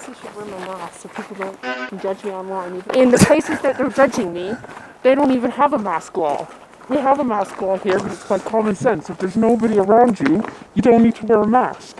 honestly should wear my mask so people don't judge me online. In the places that they're judging me, they don't even have a mask law. We have a mask law here, but it's like common sense. If there's nobody around you, you don't need to wear a mask.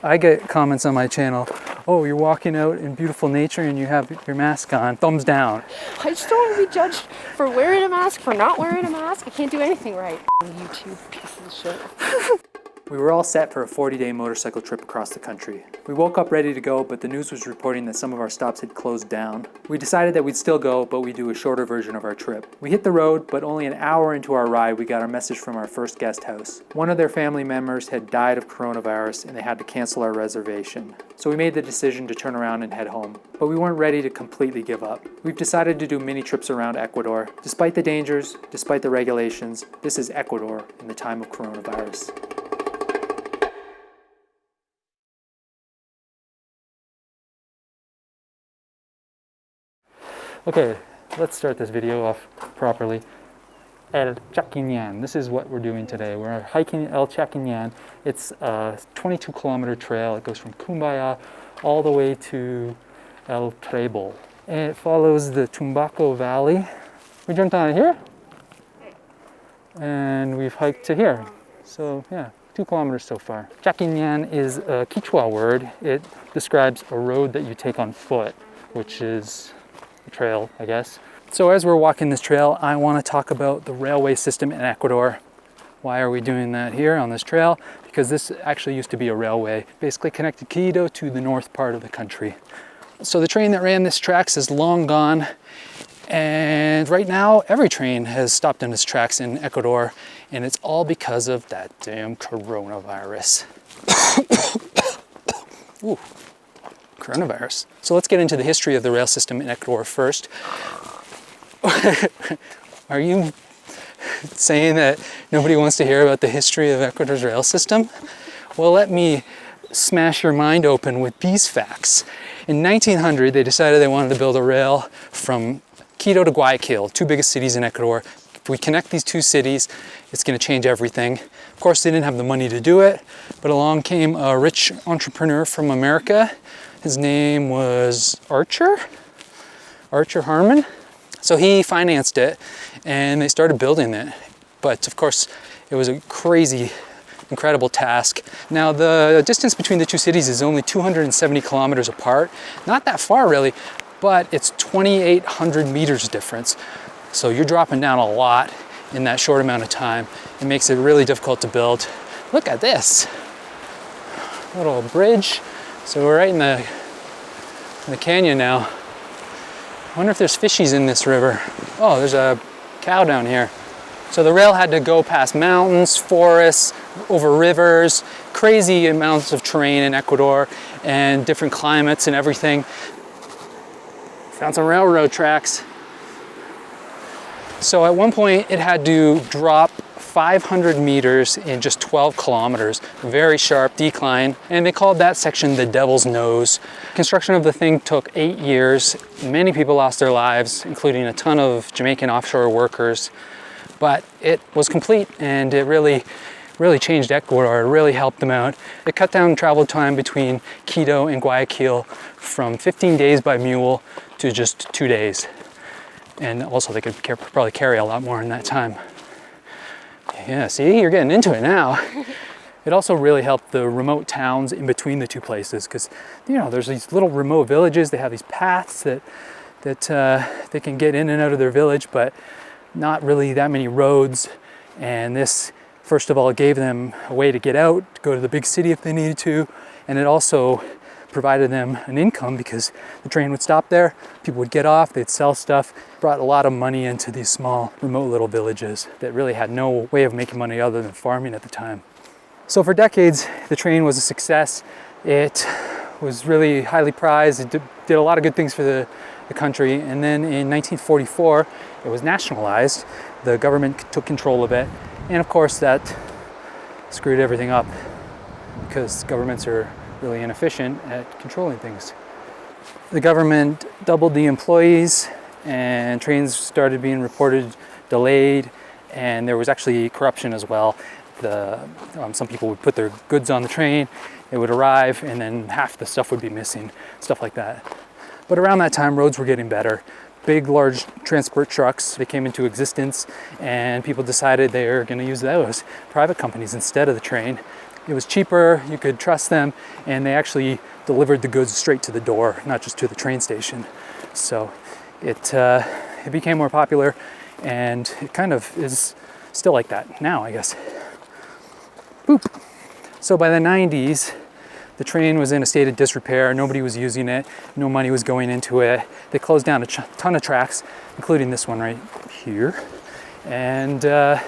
I get comments on my channel, oh, you're walking out in beautiful nature and you have your mask on, thumbs down. I just don't want to be judged for wearing a mask, for not wearing a mask. I can't do anything right. YouTube piece of shit. We were all set for a 40-day motorcycle trip across the country. We woke up ready to go, but the news was reporting that some of our stops had closed down. We decided that we'd still go, but we'd do a shorter version of our trip. We hit the road, but only an hour into our ride, we got our message from our first guest house. One of their family members had died of coronavirus, and they had to cancel our reservation. So we made the decision to turn around and head home. But we weren't ready to completely give up. We've decided to do mini trips around Ecuador. Despite the dangers, despite the regulations, this is Ecuador in the time of coronavirus. Okay, let's start this video off properly. El Chaquinan. This is what we're doing today. We're hiking El Chaquinan. It's a 22-kilometer trail. It goes from Cumbaya all the way to El Trebol. And it follows the Tumbaco Valley. We jumped on it here. And we've hiked to here. So yeah, 2 kilometers so far. Chaquinan is a Quechua word. It describes a road that you take on foot, which is trail, I guess. So as we're walking this trail, I want to talk about the railway system in Ecuador. Why are we doing that here on this trail? Because this actually used to be a railway, basically connected Quito to the north part of the country. So the train that ran this tracks is long gone, and right now every train has stopped in its tracks in Ecuador, and it's all because of that damn coronavirus. Ooh. Coronavirus. So let's get into the history of the rail system in Ecuador first. Are you saying that nobody wants to hear about the history of Ecuador's rail system? Well, let me smash your mind open with these facts. In 1900, they decided they wanted to build a rail from Quito to Guayaquil, 2 biggest cities in Ecuador. If we connect these 2 cities, it's going to change everything. Of course, they didn't have the money to do it, but along came a rich entrepreneur from America. His name was Archer Harmon. So he financed it and they started building it. But of course, it was a crazy, incredible task. Now the distance between the 2 cities is only 270 kilometers apart. Not that far really, but it's 2,800 meters difference. So you're dropping down a lot in that short amount of time. It makes it really difficult to build. Look at this little bridge. So we're right in the canyon now. I wonder if there's fishies in this river. Oh, there's a cow down here. So the rail had to go past mountains, forests, over rivers, crazy amounts of terrain in Ecuador, and different climates and everything. Found some railroad tracks. So at one point it had to drop 500 meters in just 12 kilometers, very sharp decline, and they called that section the Devil's Nose. Construction of the thing took 8 years. Many people lost their lives, including a ton of Jamaican offshore workers, but it was complete and it really changed Ecuador. It really helped them out. It cut down travel time between Quito and Guayaquil from 15 days by mule to just 2 days. And also they could probably carry a lot more in that time. Yeah, see, you're getting into it now. It also really helped the remote towns in between the 2 places because, you know, there's these little remote villages. They have these paths that they can get in and out of their village, but not really that many roads. And this, first of all, gave them a way to get out, to go to the big city if they needed to. And it also provided them an income because the train would stop there, people would get off, they'd sell stuff. Brought a lot of money into these small, remote little villages that really had no way of making money other than farming at the time. So for decades, the train was a success. It was really highly prized. It did a lot of good things for the country. And then in 1944, it was nationalized. The government took control of it. And of course, that screwed everything up because governments are really inefficient at controlling things. The government doubled the employees and trains started being reported delayed, and there was actually corruption as well. Some people would put their goods on the train It would arrive and then half the stuff would be missing, stuff like that. But around that time, roads were getting better. Big, large transport trucks, they came into existence, and people decided they were going to use those, private companies, instead of the train. It was cheaper, you could trust them, and they actually delivered the goods straight to the door, not just to the train station. So it became more popular, and it kind of is still like that now, I guess. Boop. So by the 90s, the train was in a state of disrepair. Nobody was using it. No money was going into it. They closed down a ton of tracks, including this one right here. And yeah,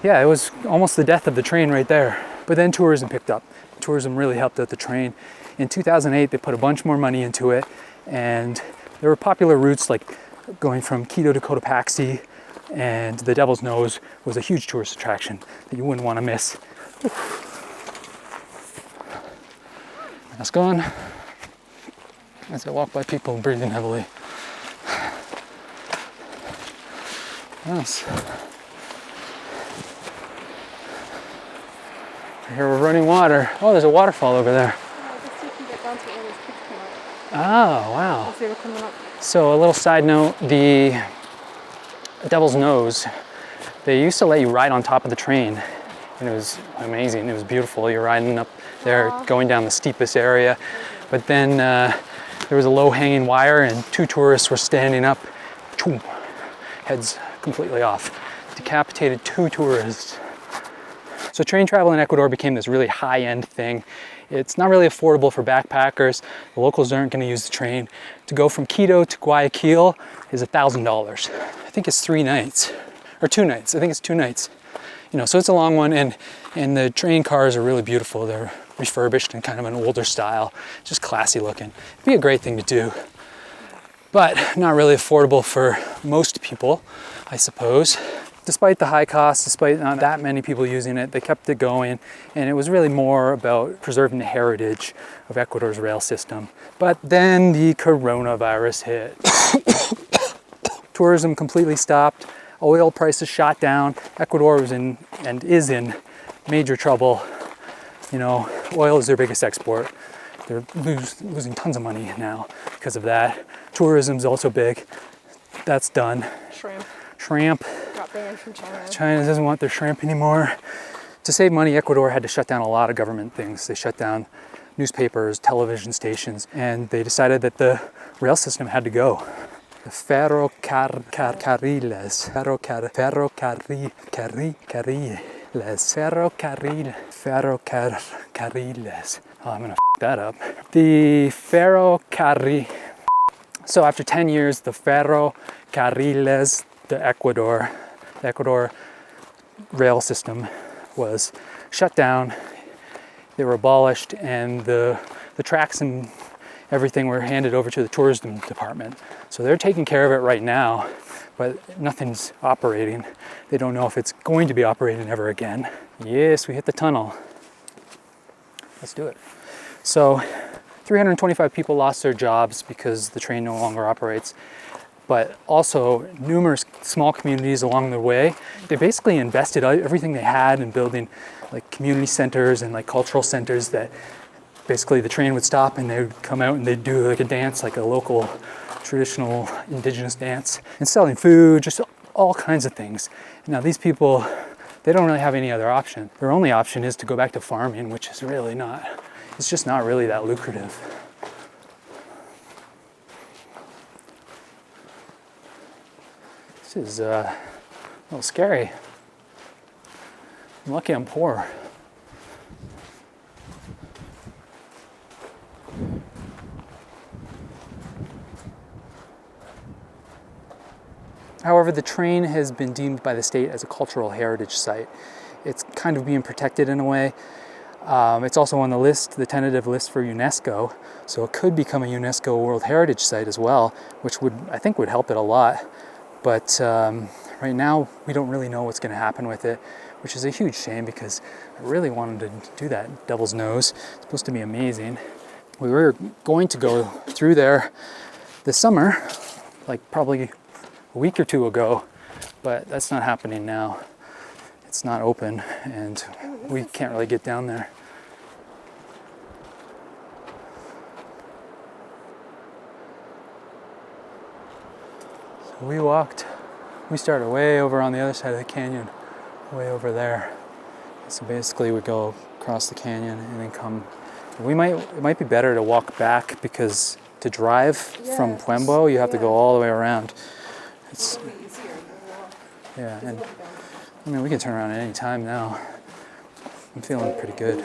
it was almost the death of the train right there. But then tourism picked up. Tourism really helped out the train. In 2008, they put a bunch more money into it. And there were popular routes like going from Quito to Cotopaxi. And the Devil's Nose was a huge tourist attraction that you wouldn't want to miss. Mask on as I walk by people breathing heavily. Yes. I hear we're running water. Oh, there's a waterfall over there. Oh, wow. So a little side note, the Devil's Nose, they used to let you ride on top of the train. And it was amazing. It was beautiful. You're riding up there, going down the steepest area. But then there was a low-hanging wire, and two tourists were standing up, heads completely off. Decapitated two tourists. So train travel in Ecuador became this really high-end thing. It's not really affordable for backpackers. The locals aren't going to use the train. To go from Quito to Guayaquil is $1,000. I think it's 3 nights, or 2 nights. I think it's 2 nights. You know, so it's a long one, and the train cars are really beautiful. They're refurbished in kind of an older style, just classy looking. It'd be a great thing to do, but not really affordable for most people, I suppose. Despite the high cost, despite not that many people using it, they kept it going, and it was really more about preserving the heritage of Ecuador's rail system. But then the coronavirus hit. Tourism completely stopped. Oil prices shot down. Ecuador was in and is in major trouble. You know, oil is their biggest export. They're losing tons of money now because of that. Tourism's also big. That's done. Shrimp. Got banned from China. China doesn't want their shrimp anymore. To save money, Ecuador had to shut down a lot of government things. They shut down newspapers, television stations, and they decided that the rail system had to go. The ferrocarriles. Oh, I'm gonna f that up. The ferrocarril. So after 10 years, the ferrocarriles de Ecuador, the Ecuador rail system was shut down. They were abolished, and the tracks and everything were handed over to the tourism department. So they're taking care of it right now, but nothing's operating. They don't know if it's going to be operating ever again. Yes, we hit the tunnel. Let's do it. So 325 people lost their jobs because the train no longer operates, but also numerous small communities along the way. They basically invested everything they had in building like community centers and like cultural centers that basically the train would stop and they would come out and they'd do like a dance, like a local traditional indigenous dance, and selling food, just all kinds of things. Now these people, they don't really have any other option. Their only option is to go back to farming, which is really not, it's just not really that lucrative. This is a little scary. I'm lucky I'm poor. However, the train has been deemed by the state as a cultural heritage site. It's kind of being protected in a way. It's also on the list, the tentative list for UNESCO, so it could become a UNESCO World Heritage Site as well, which I think would help it a lot. But right now, we don't really know what's going to happen with it, which is a huge shame because I really wanted to do that Devil's Nose. It's supposed to be amazing. We were going to go through there this summer, like probably a week or two ago, but that's not happening now. It's not open, and we can't really get down there. We started way over on the other side of the canyon, way over there. So basically we go across the canyon and then come. It might be better to walk back because to drive from Puembo, you have to go all the way around. It's yeah, and I mean we can turn around at any time now. I'm feeling pretty good.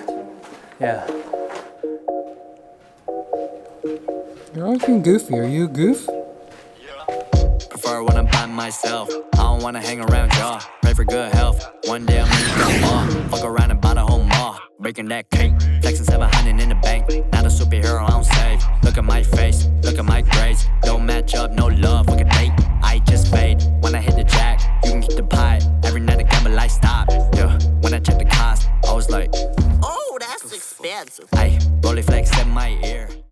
Yeah. You're always being goofy. Are you a goof? Prefer when I'm by myself. I don't wanna hang around y'all. Pray for good health. One day I'm gonna go more. Fuck around and buy the whole mall. Breaking that cake. Flexing 700 in the bank. Not a superhero, I don't save. Look at my face. Look at my grades. Don't match up, no love. Look at that.